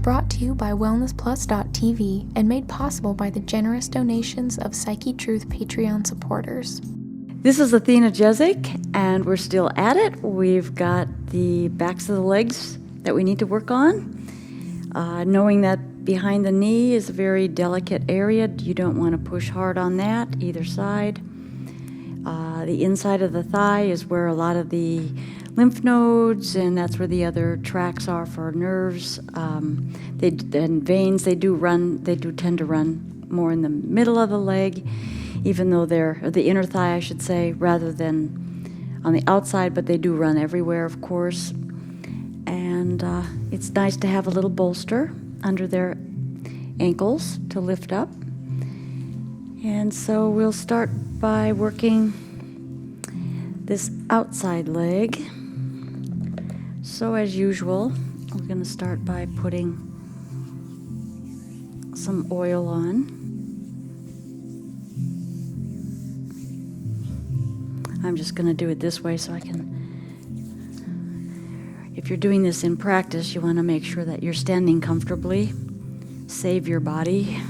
brought to you by WellnessPlus.tv and made possible by the generous donations of Psychetruth Patreon supporters. This is Athena Jezik, and we're still at it. We've got the backs of the legs that we need to work on. Knowing that behind the knee is a very delicate area, you don't want to push hard on that, either side. The inside of the thigh is where a lot of the lymph nodes, and that's where the other tracks are for nerves. And veins, they do tend to run more in the middle of the leg, even though they're, or the inner thigh, I should say, rather than on the outside, but they do run everywhere, of course. And it's nice to have a little bolster under their ankles to lift up. And so we'll start by working this outside leg. So as usual, we're going to start by putting some oil on. I'm just going to do it this way so I can. If you're doing this in practice, you want to make sure that you're standing comfortably. Save your body.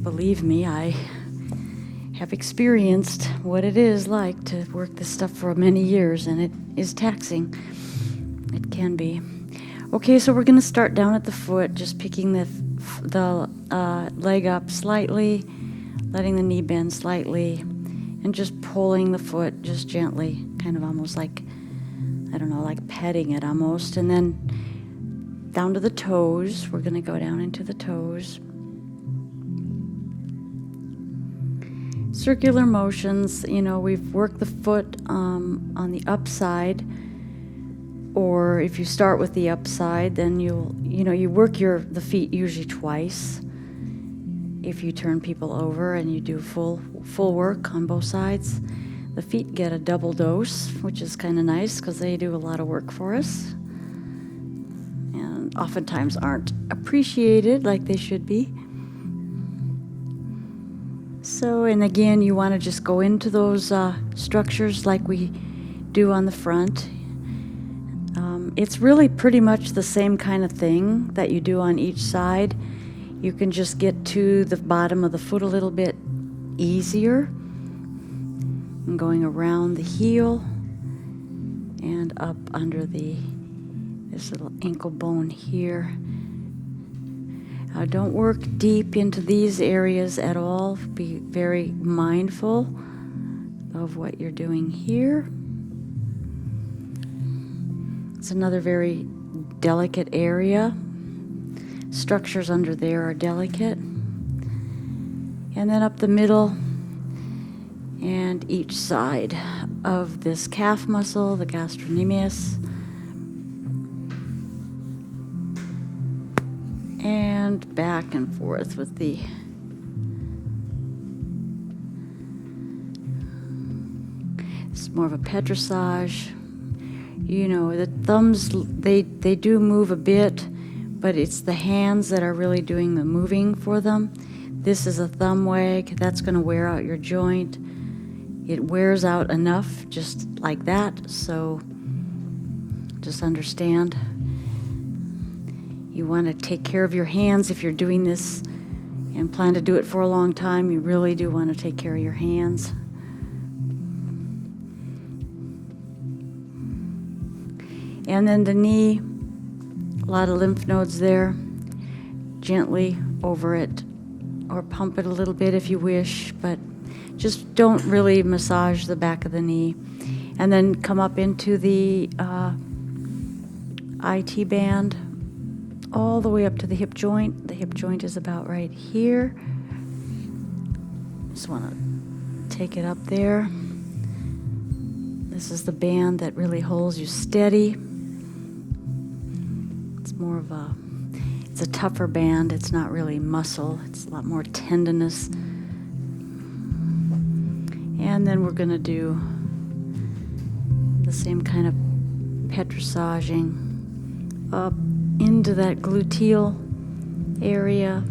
Believe me, I have experienced what it is like to work this stuff for many years, and it is taxing. It can be. Okay, so we're going to start down at the foot, just picking the leg up slightly, letting the knee bend slightly, and just pulling the foot just gently, kind of almost like, I don't know, like petting it almost. And then down to the toes. We're going to go down into the toes. Circular motions, we've worked the foot on the upside, or if you start with the upside, then you work the feet usually twice. If you turn people over and you do full work on both sides, the feet get a double dose, which is kind of nice because they do a lot of work for us and oftentimes aren't appreciated like they should be. So, and again, you want to just go into those structures like we do on the front. It's really pretty much the same kind of thing that you do on each side. You can just get to the bottom of the foot a little bit easier. And going around the heel and up under this little ankle bone here. Don't work deep into these areas at all. Be very mindful of what you're doing here. It's another very delicate area. Structures under there are delicate. And then up the middle and each side of this calf muscle, the gastrocnemius. And back and forth with it's more of a petrissage. The thumbs, they do move a bit, but it's the hands that are really doing the moving for them. This is a thumb wag. That's going to wear out your joint. It wears out enough just like that, so just understand. You want to take care of your hands if you're doing this and plan to do it for a long time. You really do want to take care of your hands. And then the knee, a lot of lymph nodes there. Gently over it, or pump it a little bit if you wish, but just don't really massage the back of the knee. And then come up into the IT band, all the way up to the hip joint. The hip joint is about right here. Just want to take it up there. This is the band that really holds you steady. It's a tougher band. It's not really muscle. It's a lot more tenderness. And then we're going to do the same kind of petrissaging up into that gluteal area.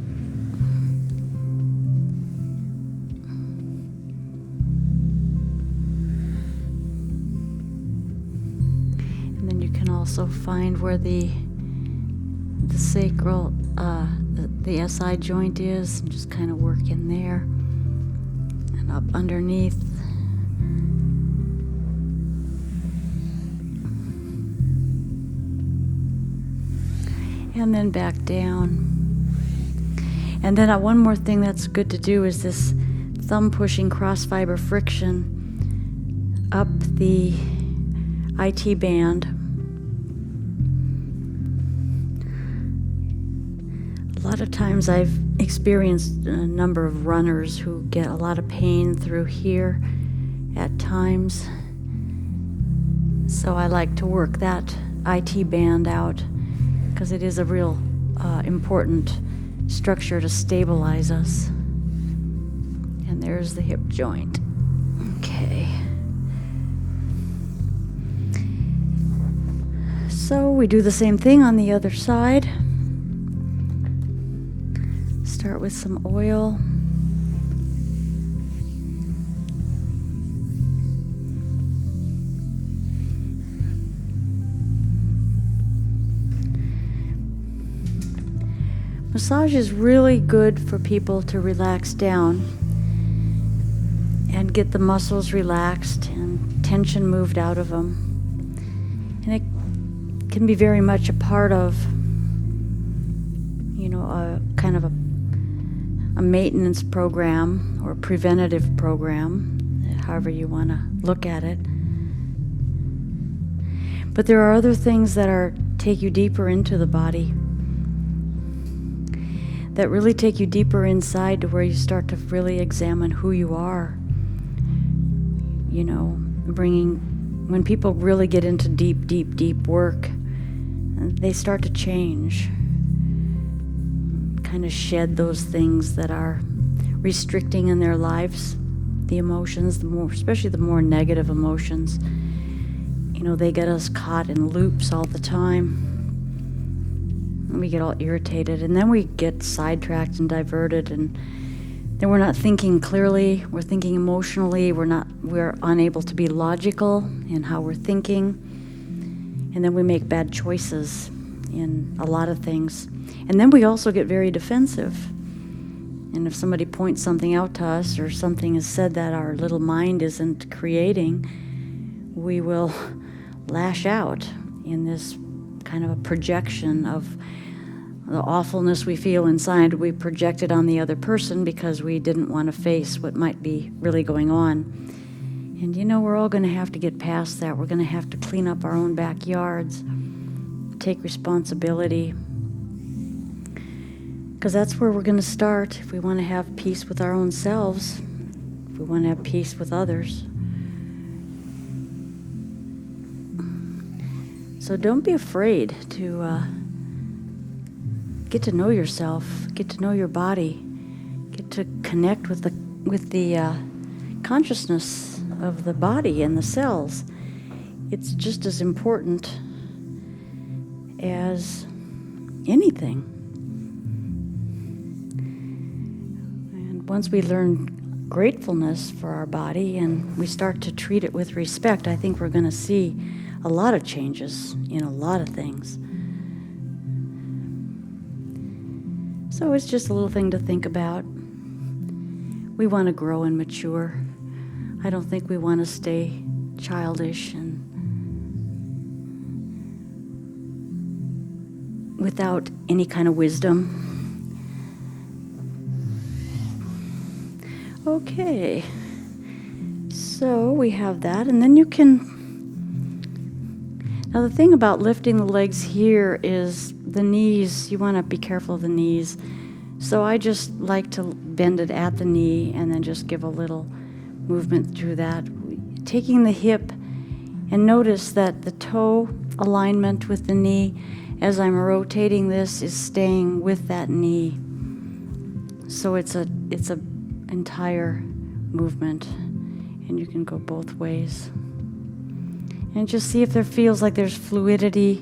you can also find where the sacral, the SI joint is, and just kind of work in there and up underneath. And then back down. And then one more thing that's good to do is this thumb pushing cross fiber friction up the IT band. A lot of times I've experienced a number of runners who get a lot of pain through here at times. So I like to work that IT band out because it is a real important structure to stabilize us. And there's the hip joint. Okay. So we do the same thing on the other side. Start with some oil. Massage is really good for people to relax down and get the muscles relaxed and tension moved out of them. And it can be very much a part of, a kind of a maintenance program or a preventative program, however you want to look at it. But there are other things that take you deeper into the body, that really take you deeper inside to where you start to really examine who you are. When people really get into deep, deep, deep work, they start to change, kind of shed those things that are restricting in their lives, the emotions, especially the more negative emotions. They get us caught in loops all the time. And we get all irritated, and then we get sidetracked and diverted, and then we're not thinking clearly, we're thinking emotionally, we're unable to be logical in how we're thinking, and then we make bad choices in a lot of things. And then we also get very defensive. And if somebody points something out to us or something is said that our little mind isn't creating, we will lash out in this kind of a projection of the awfulness we feel inside. We project it on the other person because we didn't want to face what might be really going on. And we're all going to have to get past that. We're going to have to clean up our own backyards, take responsibility, because that's where we're going to start if we want to have peace with our own selves, if we want to have peace with others. So don't be afraid to get to know yourself, get to know your body, get to connect with the consciousness of the body and the cells. It's just as important as anything. And once we learn gratefulness for our body and we start to treat it with respect, I think we're going to see a lot of changes in a lot of things. So it's just a little thing to think about. We want to grow and mature. I don't think we want to stay childish and without any kind of wisdom. Okay, so we have that, and then you can. Now the thing about lifting the legs here is the knees, you want to be careful of the knees. So I just like to bend it at the knee and then just give a little movement through that. Taking the hip, and notice that the toe alignment with the knee as I'm rotating this is staying with that knee. So it's a entire movement, and you can go both ways. And just see if there feels like there's fluidity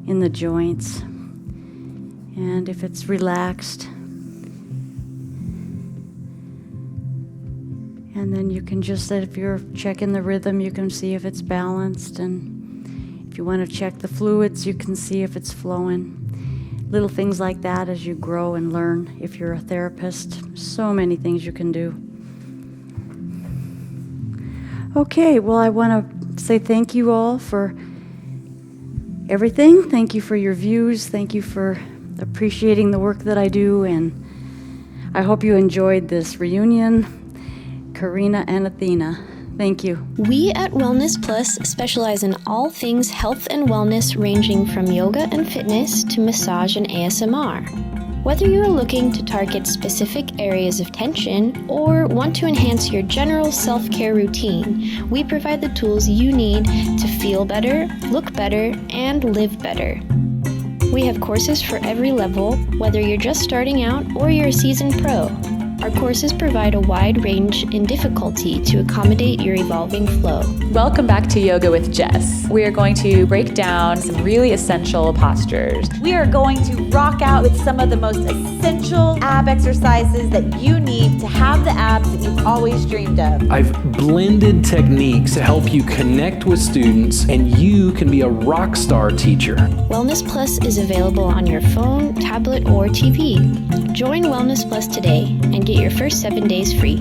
in the joints. And if it's relaxed. And then you can just, if you're checking the rhythm, you can see if it's balanced. And If you want to check the fluids, you can see if it's flowing. Little things like that as you grow and learn. If you're a therapist, so many things you can do. Okay, well, I want to say thank you all for everything. Thank you for your views. Thank you for appreciating the work that I do, and I hope you enjoyed this reunion, Karina and Athena. Thank you. We at Wellness Plus specialize in all things health and wellness, ranging from yoga and fitness to massage and ASMR. Whether you are looking to target specific areas of tension or want to enhance your general self-care routine, we provide the tools you need to feel better, look better, and live better. We have courses for every level, whether you're just starting out or you're a seasoned pro. Our courses provide a wide range in difficulty to accommodate your evolving flow. Welcome back to Yoga with Jess. We are going to break down some really essential postures. We are going to rock out with some of the most essential ab exercises that you need to have the abs that you've always dreamed of. I've blended techniques to help you connect with students, and you can be a rock star teacher. Wellness Plus is available on your phone, tablet, or TV. Join Wellness Plus today and get your first 7 days free.